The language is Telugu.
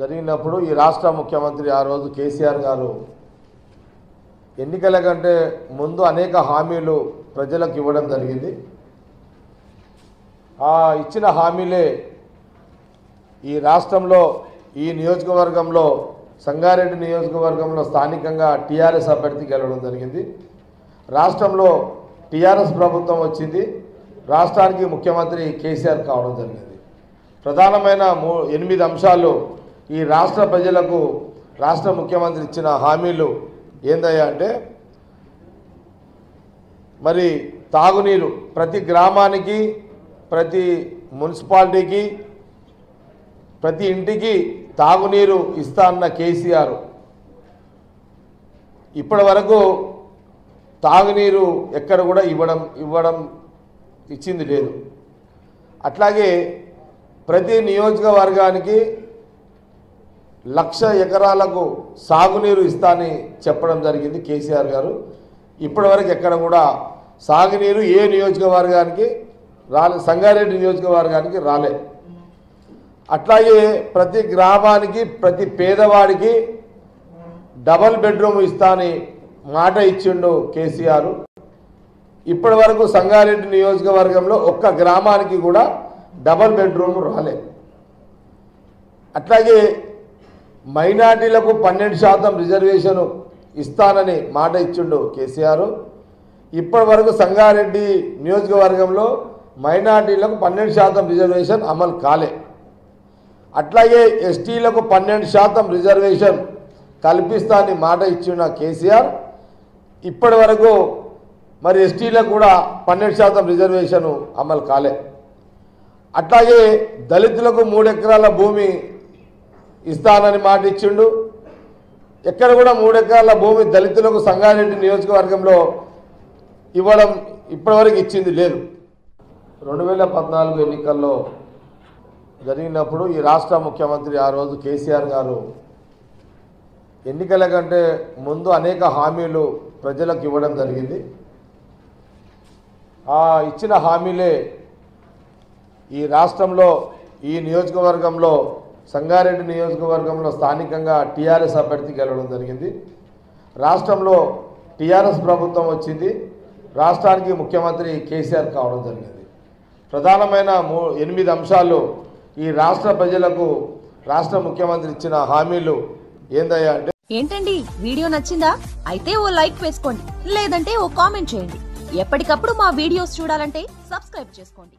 జరిగినప్పుడు ఈ రాష్ట్ర ముఖ్యమంత్రి ఆ రోజు కేసీఆర్ గారు ఎన్నికల కంటే ముందు అనేక హామీలు ప్రజలకు ఇవ్వడం జరిగింది. ఆ ఇచ్చిన హామీలే ఈ రాష్ట్రంలో ఈ నియోజకవర్గంలో సంగారెడ్డి నియోజకవర్గంలో స్థానికంగా టీఆర్ఎస్ అభ్యర్థి గెలవడం జరిగింది. రాష్ట్రంలో టీఆర్ఎస్ ప్రభుత్వం వచ్చింది. రాష్ట్రానికి ముఖ్యమంత్రి కేసీఆర్ కావడం జరిగింది. ప్రధానమైన 8 అంశాలు ఈ రాష్ట్ర ప్రజలకు రాష్ట్ర ముఖ్యమంత్రి ఇచ్చిన హామీలు ఏందయ్యా అంటే, మరి తాగునీరు ప్రతి గ్రామానికి, ప్రతి మున్సిపాలిటీకి, ప్రతి ఇంటికి తాగునీరు ఇస్తా అన్న కేసీఆర్ ఇప్పటి వరకు తాగునీరు ఎక్కడ కూడా ఇచ్చింది లేదు. అట్లాగే ప్రతి నియోజకవర్గానికి 1,00,000 ఎకరాలకు సాగునీరు ఇస్తానని చెప్పడం జరిగింది కేసీఆర్ గారు. ఇప్పటివరకు ఎక్కడ కూడా సాగునీరు ఏ నియోజకవర్గానికి రాలే, సంగారెడ్డి నియోజకవర్గానికి రాలే. అట్లాగే ప్రతి గ్రామానికి, ప్రతి పేదవాడికి డబల్ బెడ్రూమ్ ఇస్తానని మాట ఇచ్చిండు కేసీఆర్. ఇప్పటి వరకు సంగారెడ్డి నియోజకవర్గంలో ఒక్క గ్రామానికి కూడా డబల్ బెడ్రూమ్ రాలే. అట్లాగే మైనార్టీలకు 12% రిజర్వేషన్ ఇస్తానని మాట ఇచ్చిండు కేసీఆర్. ఇప్పటి వరకు సంగారెడ్డి నియోజకవర్గంలో మైనార్టీలకు 12% రిజర్వేషన్ అమలు కాలే. అట్లాగే ఎస్టీలకు 12% రిజర్వేషన్ కల్పిస్తానని మాట ఇచ్చిన కేసీఆర్ ఇప్పటి వరకు మరి ఎస్టీలకు కూడా 12% రిజర్వేషన్ అమలు కాలే. అట్లాగే దళితులకు 3 ఎకరాల భూమి ఇస్తానని మాట ఇచ్చిండు. ఎక్కడ కూడా 3 ఎకరాల భూమి దళితులకు సంగారెడ్డి నియోజకవర్గంలో ఇవ్వడం ఇప్పటివరకు ఇచ్చింది లేదు. 2014 ఎన్నికల్లో జరిగినప్పుడు ఈ రాష్ట్ర ముఖ్యమంత్రి ఆ రోజు కేసీఆర్ గారు ఎన్నికల కంటే ముందు అనేక హామీలు ప్రజలకు ఇవ్వడం జరిగింది. ఆ ఇచ్చిన హామీలే ఈ రాష్ట్రంలో ఈ నియోజకవర్గంలో సంగారెడ్డి నియోజకవర్గంలో స్థానికంగా టీఆర్ఎస్ అభ్యర్థి గెలవడం జరిగింది. రాష్ట్రంలో టీఆర్ఎస్ ప్రభుత్వం వచ్చింది. రాష్ట్రానికి ముఖ్యమంత్రి కేసీఆర్ కావడం జరిగింది. ప్రధానమైన 8 అంశాలు ఈ రాష్ట్ర ప్రజలకు రాష్ట్ర ముఖ్యమంత్రి ఇచ్చిన హామీలు ఏందయ్యా అంటే, ఏంటండి వీడియో నచ్చిందా? అయితే ఓ లైక్ వేసుకోండి, లేదంటే ఓ కామెంట్ చేయండి. ఎప్పటికప్పుడు మా వీడియోస్ చూడాలంటే సబ్స్క్రైబ్ చేసుకోండి.